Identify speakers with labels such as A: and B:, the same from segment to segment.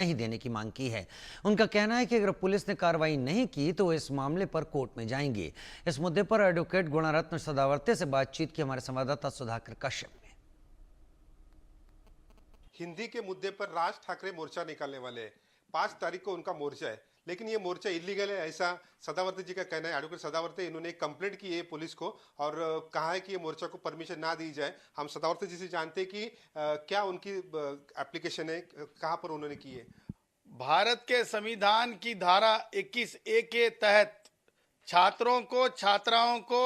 A: नहीं देने की मांग की है। उनका कहना है कि अगर पुलिस ने कार्रवाई नहीं की तो वो इस मामले पर कोर्ट में जाएंगे। इस मुद्दे पर एडवोकेट गुणारत्न सदावर्ते से बातचीत की हमारे संवाददाता सुधाकर कश्यप ने।
B: हिंदी के मुद्दे पर राज ठाकरे मोर्चा निकालने वाले हैं। 5 तारीख को उनका मोर्चा है, लेकिन ये मोर्चा इलीगल है ऐसा सदावर्ती जी का कहना है। एडवोकेट सदावर्ती, इन्होंने एक कंप्लेंट की है पुलिस को और कहा है कि ये मोर्चा को परमिशन ना दी जाए। हम सदावर्ती जी से जानते हैं कि क्या उनकी एप्लीकेशन है, कहाँ पर उन्होंने की है।
C: भारत के संविधान की धारा 21A के तहत छात्रों को छात्राओं को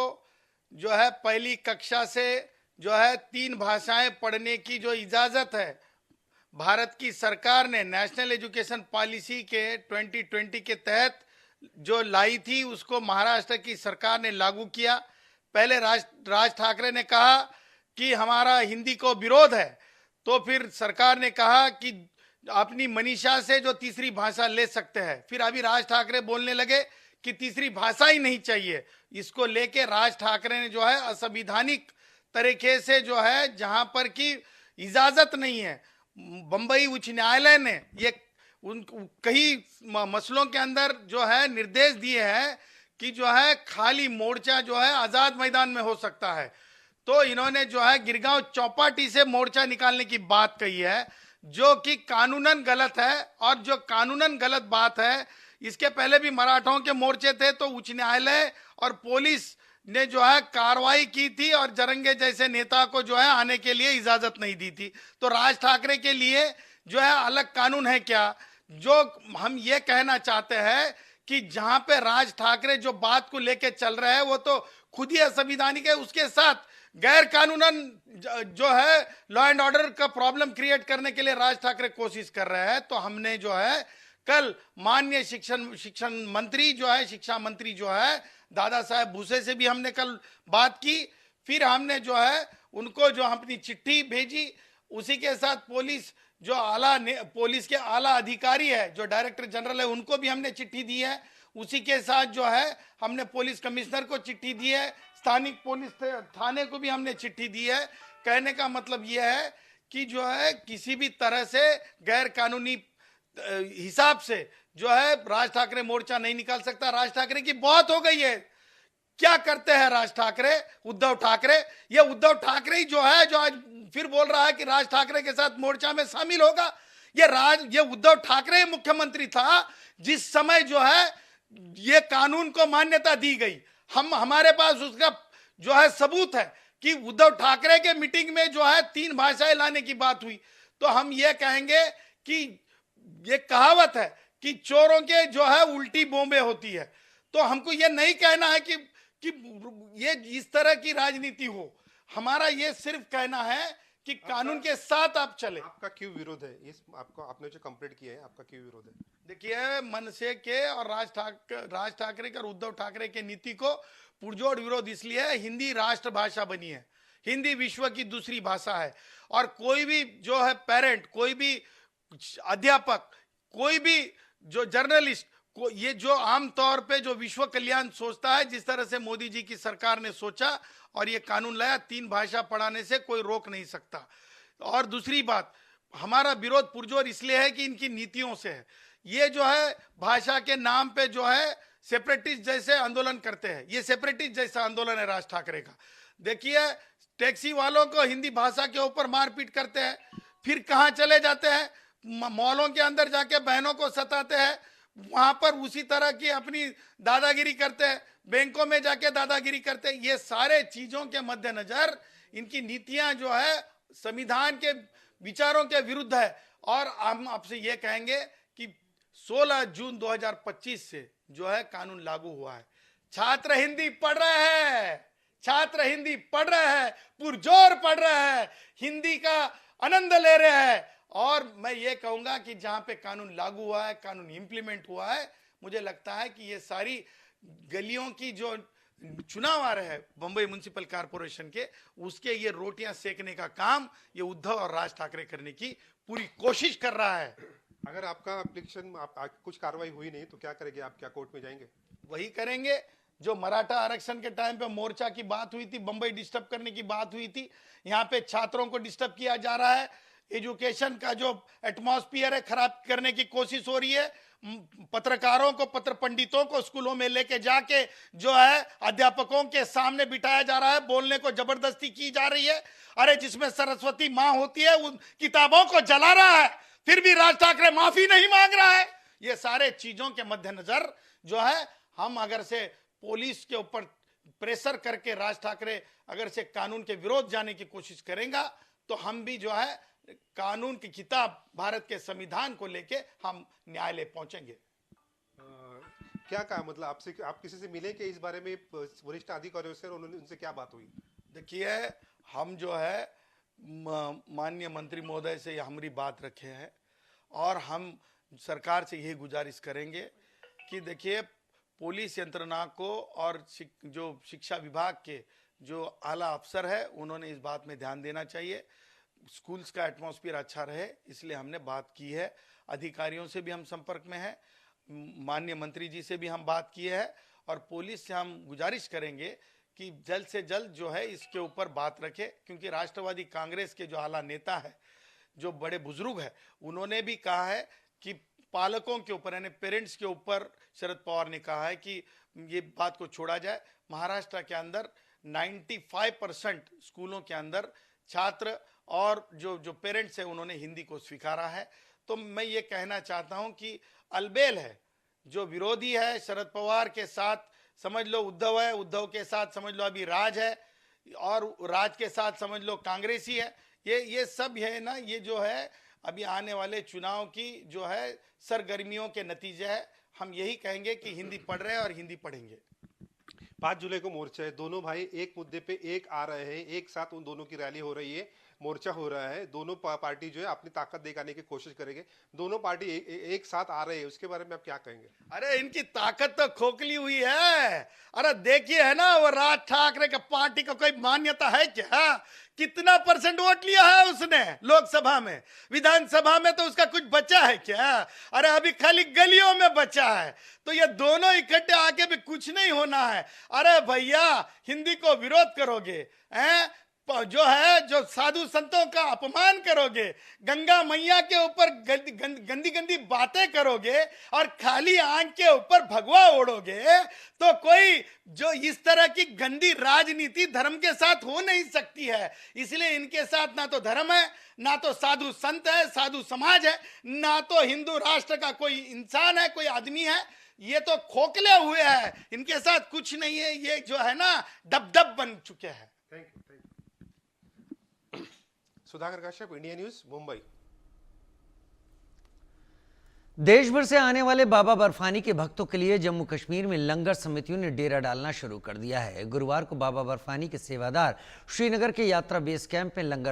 C: जो है पहली कक्षा से जो है 3 भाषाएं पढ़ने की जो इजाजत है भारत की सरकार ने नेशनल एजुकेशन पॉलिसी के 2020 के तहत जो लाई थी उसको महाराष्ट्र की सरकार ने लागू किया। पहले राज ठाकरे ने कहा कि हमारा हिंदी को विरोध है, तो फिर सरकार ने कहा कि अपनी मनीषा से जो तीसरी भाषा ले सकते हैं। फिर अभी राज ठाकरे बोलने लगे कि तीसरी भाषा ही नहीं चाहिए। इसको लेके राज ठाकरे ने जो है असंवैधानिक तरीके से जो है जहां पर की इजाजत नहीं है, बंबई उच्च न्यायालय ने ये उन कई मसलों के अंदर जो है निर्देश दिए हैं कि जो है खाली मोर्चा जो है आजाद मैदान में हो सकता है। तो इन्होंने जो है गिरगांव चौपाटी से मोर्चा निकालने की बात कही है, जो कि कानूनन गलत है। और जो कानूनन गलत बात है, इसके पहले भी मराठों के मोर्चे थे तो उच्च न्यायालय और पुलिस ने जो है कार्रवाई की थी और जरंगे जैसे नेता को जो है आने के लिए इजाजत नहीं दी थी। तो राज ठाकरे के लिए जो है अलग कानून है क्या? जो हम ये कहना चाहते हैं कि जहां पे राज ठाकरे जो बात को लेके चल रहे हैं वो तो खुद ही असंवैधानिक है, उसके साथ गैर कानूनन जो है लॉ एंड ऑर्डर का प्रॉब्लम क्रिएट करने के लिए राज ठाकरे कोशिश कर रहे हैं। तो हमने जो है कल माननीय शिक्षण मंत्री जो है, शिक्षा मंत्री जो है दादा साहेब भूसे से भी हमने कल बात की। फिर हमने जो है उनको जो अपनी चिट्ठी भेजी, उसी के साथ पुलिस के आला अधिकारी है जो डायरेक्टर जनरल है उनको भी हमने चिट्ठी दी है। उसी के साथ जो है हमने पुलिस कमिश्नर को चिट्ठी दी है, स्थानिक पुलिस थाने को भी हमने चिट्ठी दी है। कहने का मतलब यह है कि जो है किसी भी तरह से गैर कानूनी हिसाब से जो है राज ठाकरे मोर्चा नहीं निकाल सकता। राज ठाकरे की बहुत हो गई है। क्या करते हैं राज ठाकरे, उद्धव ठाकरे? ये उद्धव ठाकरे ही जो है जो आज फिर बोल रहा है कि राज ठाकरे के साथ मोर्चा में शामिल होगा। ये उद्धव ठाकरे ही मुख्यमंत्री था जिस समय जो है ये कानून को मान्यता दी गई। हमारे पास उसका जो है सबूत है कि उद्धव ठाकरे के मीटिंग में जो है 3 भाषाएं लाने की बात हुई। तो हम ये कहेंगे कि ये कहावत है कि चोरों के जो है उल्टी बॉम्बे होती है। तो हमको ये नहीं कहना है कि ये इस तरह की राजनीति हो। हमारा ये सिर्फ कहना है कि कानून के साथ आप चले।
B: आपका क्यों विरोध है इस, आपको आपने जो कंप्लेंट किया है, आपका क्यों विरोध है?
C: देखिए, मनसे के और राज ठाकरे के और उद्धव ठाकरे के नीति को पुरजोर विरोध इसलिए है, हिंदी राष्ट्रभाषा बनी है, हिंदी विश्व की दूसरी भाषा है। और कोई भी जो है पेरेंट, कोई भी अध्यापक, कोई भी जो जर्नलिस्ट को ये जो आमतौर पे जो विश्व कल्याण सोचता है, जिस तरह से मोदी जी की सरकार ने सोचा और ये कानून लाया, 3 भाषा पढ़ाने से कोई रोक नहीं सकता। और दूसरी बात, हमारा विरोध पुरजोर इसलिए है कि इनकी नीतियों से है। ये जो है भाषा के नाम पे जो है सेपरेटिस्ट जैसे आंदोलन करते हैं। ये सेपरेटिस्ट जैसा आंदोलन है राज ठाकरे का। देखिए, टैक्सी वालों को हिंदी भाषा के ऊपर मारपीट करते हैं, फिर कहाँ चले जाते हैं, मॉलों के अंदर जाके बहनों को सताते हैं, वहां पर उसी तरह की अपनी दादागिरी करते हैं, बैंकों में जाके दादागिरी करते हैं। ये सारे चीजों के मद्देनजर इनकी नीतियां जो है संविधान के विचारों के विरुद्ध है। और हम आपसे ये कहेंगे कि 16 जून 2025 से जो है कानून लागू हुआ है। छात्र हिंदी पढ़ रहे हैं, छात्र हिंदी पढ़ रहे हैं, पुरजोर पढ़ रहे हैं, हिंदी का आनंद ले रहे हैं। और मैं ये कहूंगा कि जहां पे कानून लागू हुआ है, कानून इंप्लीमेंट हुआ है, मुझे लगता है कि ये सारी गलियों की जो चुनाव आ रहे हैं बंबई म्युनिसिपल कॉर्पोरेशन के, उसके ये रोटियां सेकने का काम ये उद्धव और राज ठाकरे करने की पूरी कोशिश कर रहा है।
B: अगर आपका एप्लीकेशन कुछ कार्रवाई हुई नहीं तो क्या करेंगे आप? क्या कोर्ट में जाएंगे?
C: वही करेंगे जो मराठा आरक्षण के टाइम पे मोर्चा की बात हुई थी, बंबई डिस्टर्ब करने की बात हुई थी। यहाँ पे छात्रों को डिस्टर्ब किया जा रहा है। एजुकेशन का जो एटमॉस्फेयर है खराब करने की कोशिश हो रही है। पत्रकारों को, पत्र पंडितों को स्कूलों में लेके जाके जो है अध्यापकों के सामने बिठाया जा रहा है, बोलने को जबरदस्ती की जा रही है। अरे जिसमें सरस्वती माँ होती है उन किताबों को जला रहा है, फिर भी राज ठाकरे माफी नहीं मांग रहा है। ये सारे चीजों के मद्देनजर जो है हम अगर से पुलिस के ऊपर प्रेशर करके राज ठाकरे अगर से कानून के विरोध जाने की कोशिश करेगा तो हम भी जो है कानून की किताब, भारत के संविधान को लेके हम न्यायालय पहुंचेंगे।
B: क्या कहा, मतलब आपसे, आप किसी से मिले कि इस बारे में वरिष्ठ अधिकारियों से, उन्होंने उनसे क्या बात हुई?
C: देखिए, हम जो है माननीय मंत्री महोदय से हमारी बात रखे हैं और हम सरकार से यही गुजारिश करेंगे कि देखिए पुलिस यंत्रणा को और जो शिक्षा विभाग के जो आला अफसर है उन्होंने इस बात में ध्यान देना चाहिए। स्कूल्स का एटमॉस्फेयर अच्छा रहे, इसलिए हमने बात की है। अधिकारियों से भी हम संपर्क में हैं, माननीय मंत्री जी से भी हम बात की है और पुलिस से हम गुजारिश करेंगे कि जल्द से जल्द जो है इसके ऊपर बात रखे, क्योंकि राष्ट्रवादी कांग्रेस के जो आला नेता है, जो बड़े बुजुर्ग है, उन्होंने भी कहा है कि पालकों के ऊपर यानी पेरेंट्स के ऊपर शरद पवार ने कहा है कि ये बात को छोड़ा जाए। महाराष्ट्र के अंदर 95% स्कूलों के अंदर छात्र और जो पेरेंट्स है उन्होंने हिंदी को स्वीकारा है। तो मैं ये कहना चाहता हूं कि अलबेल है, जो विरोधी है शरद पवार के साथ समझ लो उद्धव है, उद्धव के साथ समझ लो अभी राज है और राज के साथ समझ लो कांग्रेसी है। ये सब है ना, ये जो है अभी आने वाले चुनाव की जो है सरगर्मियों के नतीजे है। हम यही कहेंगे कि हिंदी पढ़ रहे हैं और हिंदी पढ़ेंगे।
B: 5 जुलाई को मोर्चा है, दोनों भाई एक मुद्दे पे एक आ रहे हैं, एक साथ उन दोनों की रैली हो रही है, मोर्चा हो रहा है। दोनों पार्टी जो है अपनी ताकत दिखाने की कोशिश करेंगे। दोनों पार्टी एक साथ आ रहे हैं, उसके बारे में आप क्या कहेंगे?
C: अरे इनकी ताकत तो खोखली हुई है। अरे देखिए है ना, वो राज ठाकरे का पार्टी का कोई मान्यता है क्या? कितना % वोट लिया है उसने लोकसभा में, विधानसभा में तो उसका कुछ बचा है क्या? अरे अभी खाली गलियों में बचा है। तो ये दोनों इकट्ठे आके भी कुछ नहीं होना है। अरे भैया, हिंदी को विरोध करोगे हैं, जो है जो साधु संतों का अपमान करोगे, गंगा मैया के ऊपर गंदी गंदी बातें करोगे और खाली आंख के ऊपर भगवा ओढ़ोगे, तो कोई जो इस तरह की गंदी राजनीति धर्म के साथ हो नहीं सकती है। इसलिए इनके साथ ना तो धर्म है, ना तो साधु संत है, साधु समाज है, ना तो हिंदू राष्ट्र का कोई इंसान है, कोई आदमी है। ये तो खोखले हुए हैं, इनके साथ कुछ नहीं है। ये जो है ना डब बन चुके हैं।
B: Thank you. Sudhakar Kashyap, India news, Mumbai.
A: देश भर से आने वाले बाबा बर्फानी के भक्तों के लिए जम्मू कश्मीर में लंगर समितियों ने डेरा डालना शुरू कर दिया है। गुरुवार को बाबा बर्फानी के सेवादार श्रीनगर के यात्रा बेस कैंप में लंगर